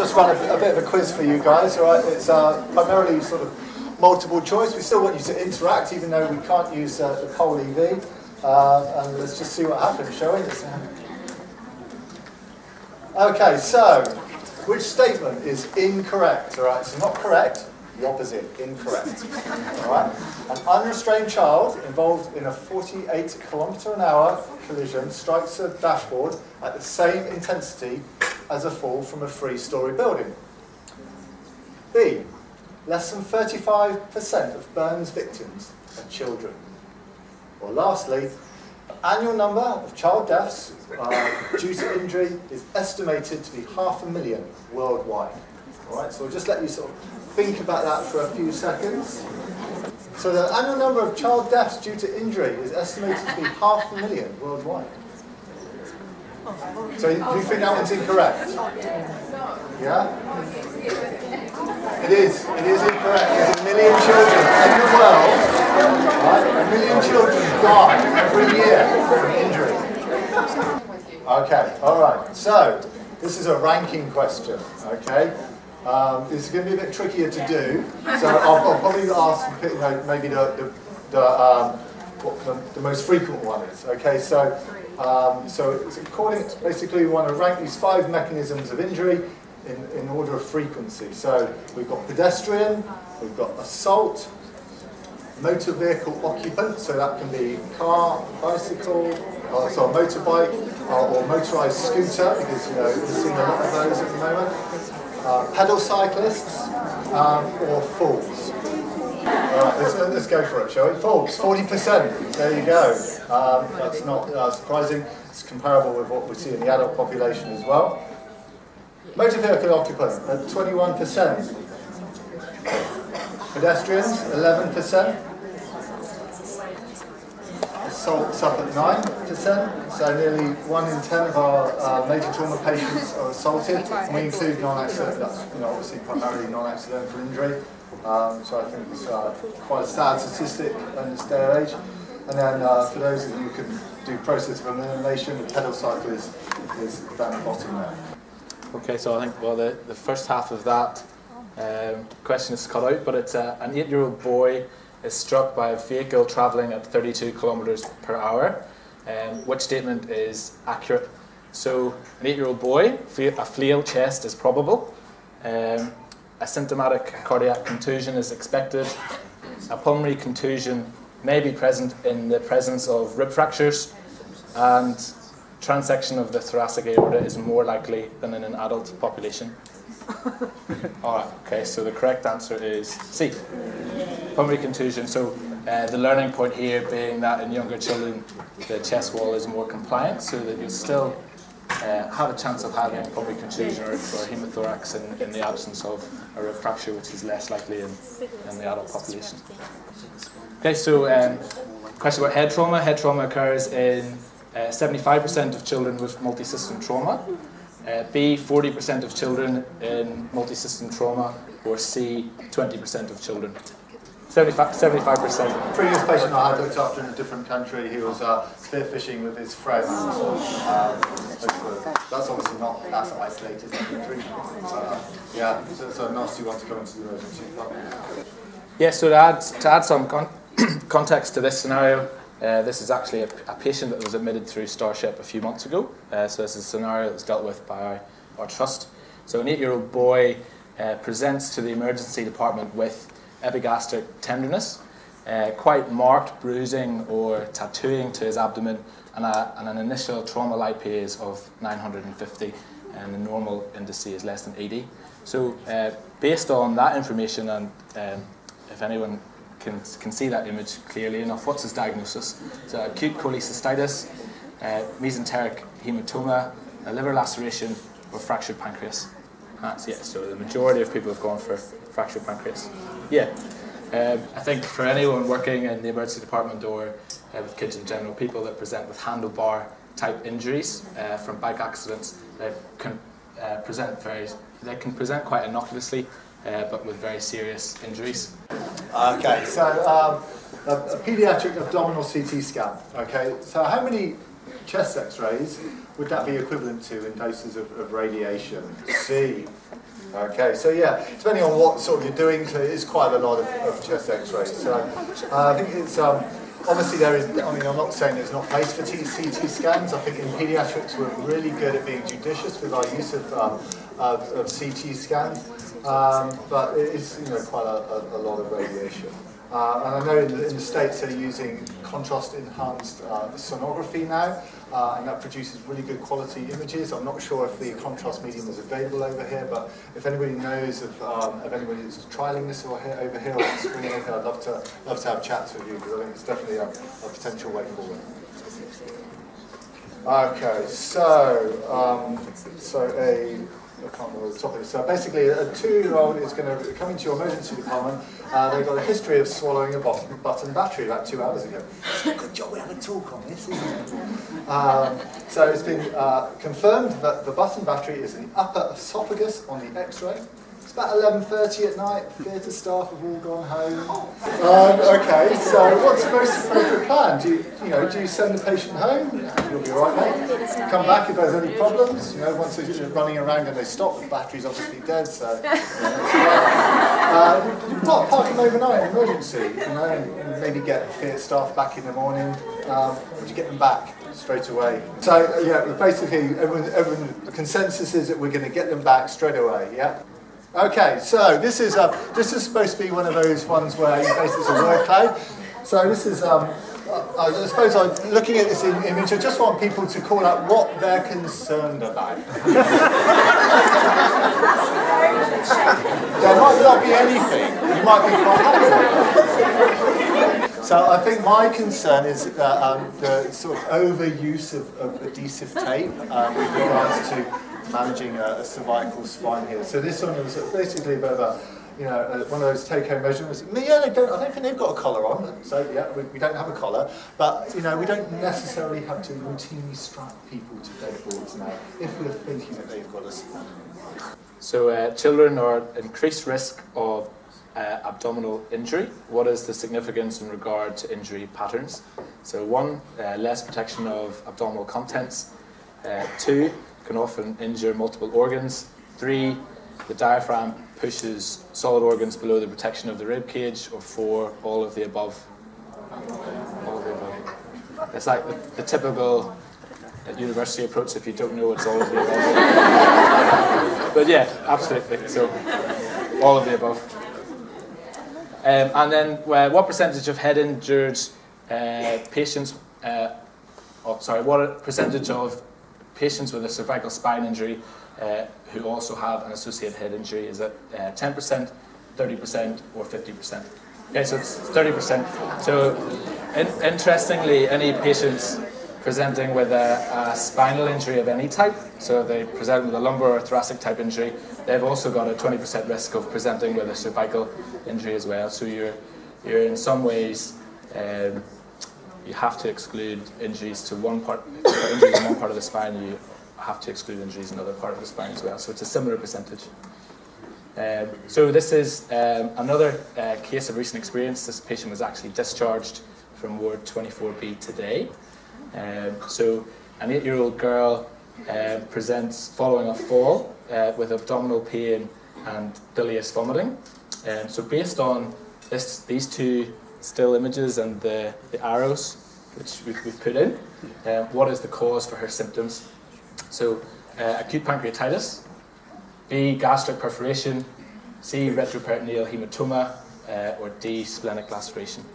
just run a bit of a quiz for you guys, all right? It's primarily sort of multiple choice. We still want you to interact, even though we can't use the poll EV. And let's just see what happens, shall we? Okay, so which statement is incorrect? All right, so not correct, the opposite, incorrect. All right, an unrestrained child involved in a 48km/h collision strikes a dashboard at the same intensity as a fall from a 3-story building. B, less than 35% of burns victims are children. Or lastly, the annual number of child deaths due to injury is estimated to be 500,000 worldwide. All right, so we'll just let you sort of think about that for a few seconds. So the annual number of child deaths due to injury is estimated to be 500,000 worldwide. So do you think that one's incorrect? Yeah? It is incorrect. There's 1 million children in the world, right? 1 million children die every year from injury. Okay, alright. So, this is a ranking question, okay? This is going to be a bit trickier to do, so I'll probably ask maybe the most frequent one is. Okay, so it's basically we want to rank these 5 mechanisms of injury in order of frequency. So we've got pedestrian, we've got assault, motor vehicle occupant, so that can be car, bicycle, motorbike, or motorised scooter, because we're seeing a lot of those at the moment. Pedal cyclists, or falls. Alright, let's go for it, shall we? Falls, 40%. There you go. That's not surprising. It's comparable with what we see in the adult population as well. Motor vehicle occupant at 21%. Pedestrians, 11%. Assaults up at 9%. So nearly 1 in 10 of our major trauma patients are assaulted. And we include non-accidental, that's obviously primarily non-accidental injury. So I think it's quite a sad statistic in this day and age. And then for those of you who can do process of elimination, the pedal cycle is down the bottom there. Okay, so I think, well, the first half of that question is cut out, but it's an 8-year-old boy is struck by a vehicle travelling at 32 km/h. Which statement is accurate? So, an 8-year-old boy, a flail chest is probable, a symptomatic cardiac contusion is expected, a pulmonary contusion may be present in the presence of rib fractures, and transection of the thoracic aorta is more likely than in an adult population. Alright, okay, so the correct answer is C, pulmonary contusion. So the learning point here being that in younger children the chest wall is more compliant, so that you'll still have a chance of having pulmonary contusion or hemothorax in the absence of a rib fracture, which is less likely in the adult population. Okay, so question about head trauma. Head trauma occurs in 75% of children with multi-system trauma, B, 40% of children in multi-system trauma, or C, 20% of children. 75%. Previous patient I had looked after in a different country, he was spearfishing with his friends. That's obviously not as isolated injury. Yeah, so it's a nasty one to go into the emergency department. Yeah, so to add some context to this scenario, this is actually a patient that was admitted through Starship a few months ago. So this is a scenario that was dealt with by our trust. So an 8-year-old boy presents to the emergency department with epigastric tenderness, quite marked bruising or tattooing to his abdomen, and an initial trauma lipase of 950, and the normal indice is less than 80. So based on that information, and if anyone can see that image clearly enough, what's his diagnosis? So acute cholecystitis, mesenteric hematoma, a liver laceration, or fractured pancreas. That's it. So the majority of people have gone for fractured pancreas. Yeah. I think for anyone working in the emergency department or with kids in general, people that present with handlebar type injuries from bike accidents, they can present quite innocuously, but with very serious injuries. Okay, so a paediatric abdominal CT scan. Okay, so how many chest X-rays would that be equivalent to in doses of radiation? C, Okay, so yeah, depending on what sort of you're doing, so it is quite a lot of chest x-rays. So I think it's, obviously there is, I mean, I'm not saying there's not place for CT scans. I think in paediatrics we're really good at being judicious with our use of CT scans, but it is, you know, quite a lot of radiation. And I know in the States they're using contrast-enhanced sonography now, and that produces really good quality images. I'm not sure if the contrast medium is available over here, but if anybody knows of anybody who's trialing this over here or screening anything, I'd love to have chats with you, because I think it's definitely a potential way forward. Okay, so I can't remember the topic. So basically, a 2-year-old is going to come into your emergency department. They've got a history of swallowing a button battery about 2 hours ago. Good job we had a talk on this, isn't it? So it's been confirmed that the button battery is in the upper esophagus on the X-ray. It's about 11:30 at night. Theatre staff have all gone home. Okay, so what's the most appropriate plan? Do you send the patient home? You'll be all right, mate. Come back if there's any problems. You know, once they're running around and they stop, the battery's obviously dead. So park them overnight in emergency. You know, and maybe get theatre staff back in the morning. Would you get them back straight away? So yeah, basically, the consensus is that we're going to get them back straight away. Yeah. Okay, so this is supposed to be one of those ones where basically it's a word cloud. So this is, I suppose I'm looking at this image, I just want people to call out what they're concerned about. There might not be anything, you might be quite happy. So I think my concern is the sort of overuse of adhesive tape with regards to managing a cervical spine here. So this one was basically a bit of a, one of those take-home measurements. Yeah, I don't think they've got a collar on. So yeah, we don't have a collar, but we don't necessarily have to routinely strap people to bedboards now if we're thinking that they've got a spine. So children are at increased risk of abdominal injury. What is the significance in regard to injury patterns? So 1, less protection of abdominal contents. 2, can often injure multiple organs. 3, the diaphragm pushes solid organs below the protection of the rib cage. Or 4, all of the above. All of the above. It's like the typical university approach. If you don't know, it's all of the above. But yeah, absolutely. So all of the above. And then what percentage of head injured patients, what percentage of patients with a cervical spine injury who also have an associated head injury, is it 10%, 30%, or 50%? Okay, so it's 30%. So interestingly, any patients presenting with a spinal injury of any type, so they present with a lumbar or thoracic type injury, they've also got a 20% risk of presenting with a cervical injury as well. So you're in some ways, you have to exclude injuries to one part. For injuries in one part of the spine, you have to exclude injuries in another part of the spine as well. So it's a similar percentage. So this is another case of recent experience. This patient was actually discharged from ward 24B today. So an 8-year-old girl presents following a fall with abdominal pain and bilious vomiting. So based on these 2 still images and the arrows which we've put in, what is the cause for her symptoms? So acute pancreatitis, B, gastric perforation, C, retroperitoneal hematoma, or D, splenic laceration.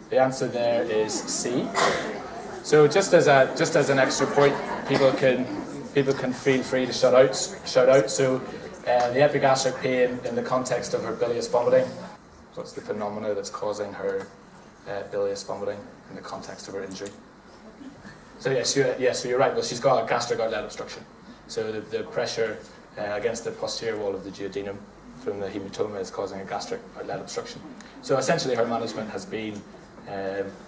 The answer there is C. So just as an extra point, people can feel free to shout out. So the epigastric pain in the context of her bilious vomiting. What's the phenomena that's causing her bilious vomiting in the context of her injury? So so you're right. Well, she's got a gastric outlet obstruction. So the pressure against the posterior wall of the duodenum from the hematoma is causing a gastric outlet obstruction. So essentially, her management has been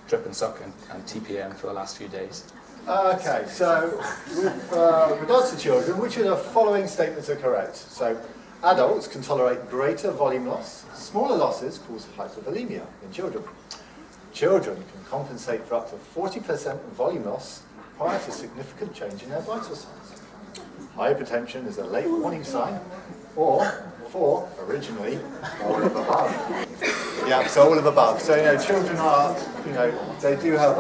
drip and suck and TPN for the last few days. Okay, so with regards to children, which of the following statements are correct? So adults can tolerate greater volume loss. Smaller losses cause hypovolemia in children. Children can compensate for up to 40% volume loss prior to significant change in their vital signs. Hypertension is a late warning sign. or 4, originally, all of above. Yeah, so all of above. So, children are, they do have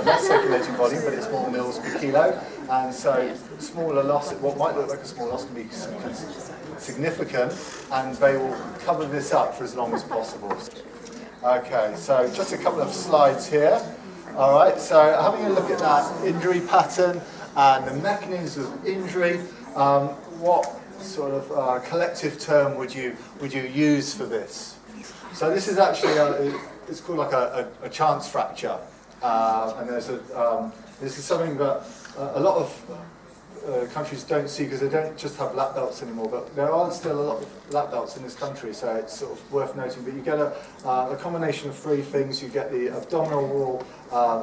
less circulating volume, but it's more mils per kilo. And so smaller loss, what might look like a small loss can be significant, and they will cover this up for as long as possible. Okay, so just a couple of slides here. All right, so having a look at that injury pattern and the mechanisms of injury, what sort of collective term would you use for this? So this is actually it's called like a chance fracture, and this is something that a lot of countries don't see because they don't just have lap belts anymore, but there are still a lot of lap belts in this country, so it's sort of worth noting. But you get a combination of 3 things. You get the abdominal wall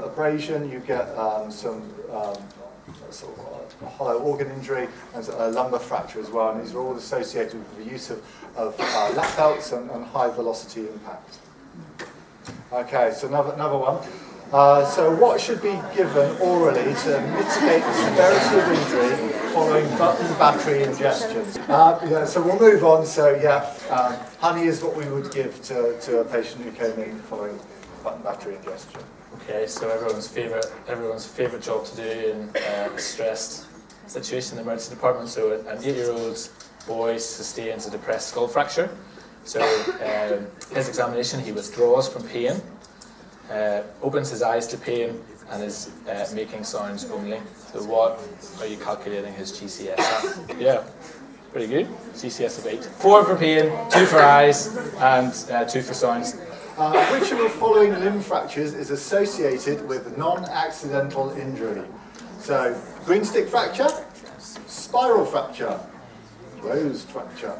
abrasion, you get some sort of a hollow organ injury, and a lumbar fracture as well, and these are all associated with the use of lap belts and high velocity impact. Okay, so another one. So what should be given orally to mitigate the severity of injury following button battery ingestion? So we'll move on. So honey is what we would give to a patient who came in following button battery ingestion. Okay, so everyone's favourite job to do in a stressed situation in the emergency department. So an 8-year-old boy sustains a depressed skull fracture. So his examination, he withdraws from pain, opens his eyes to pain, and is making sounds only. So what are you calculating his GCS at? Yeah, pretty good. GCS of 8. 4 for pain, 2 for eyes, and 2 for sounds. Which of the following limb fractures is associated with non-accidental injury? So, green stick fracture, spiral fracture, closed fracture,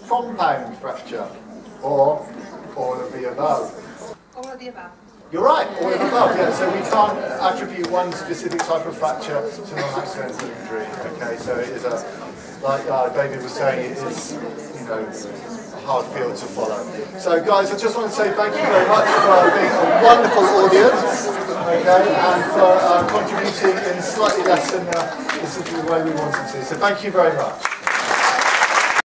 compound fracture, or all of the above? All of the above. You're right, all of the above, yeah. So we can't attribute one specific type of fracture to non-accidental injury. Okay, so it is like David was saying, it is, a hard field to follow. So guys, I just want to say thank you very much for being a wonderful audience, okay, and for contributing in slightly less than the way we wanted to. So thank you very much.